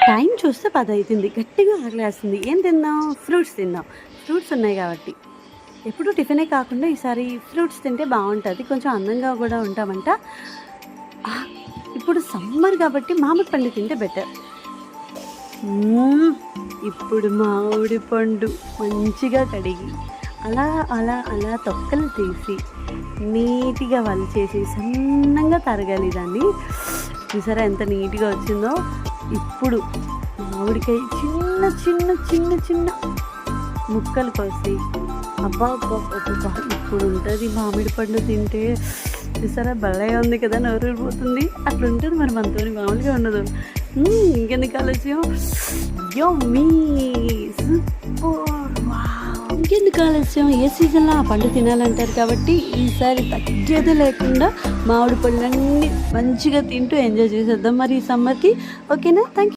Time చూస్తే 10 అయితుంది. గట్టిగా ఆకలేస్తుంది. ఏం తిందాం? ఫ్రూట్స్ తిందాం. ఫ్రూట్స్ ఉన్నాయి కాబట్టి. ఎప్పుడు టిఫినే కాకుండా ఈసారి ఫ్రూట్స్ తింటే బావుంటది. కొంచెం అందంగా గూడా ఉంటామంట. ఆహ్, ఇప్పుడు సమ్మర్ కాబట్టి మామిడి పండు తింటే బెటర్. హ్మ్. ఇప్పుడు మామిడి పండు మంచిగా కడిగి, అలా, అలా, అలా తొక్కలు తీసి, నీట్‌గా వలిచేసి, సన్నంగా తరగాలి దాన్ని. చూసారా ఎంత నీట్‌గా వచ్చిందో? ఇప్పుడు మామిడికాయ చిన్న, చిన్న, చిన్న, చిన్న ముక్కలు కోసి అబ్బబ్బబ్బబ్బా! ఇప్పుడుంటది మామిడి పండు తింటే. చూసారా భలే ఉంది కదా! నోరూరిపోతుంది. అట్లుంటది మరి మనతోని మామూలుగా ఉండదు. ఇంకెందుకు ఆలస్యం యమ్మీ సూపర్ వావ్! ఇంకెందుకు ఆలస్యం ఏ సీజన్‌లో ఆ పండు తినాలంటారు కాబట్టి ఈసారి తగ్గేదే లేకుండా మామిడి పళ్ళన్నీ మంచిగా తింటూ ఎంజాయ్ చేసేద్దాం మరి ఈ సమ్మర్‌కి. ఓకేనా? Thank you.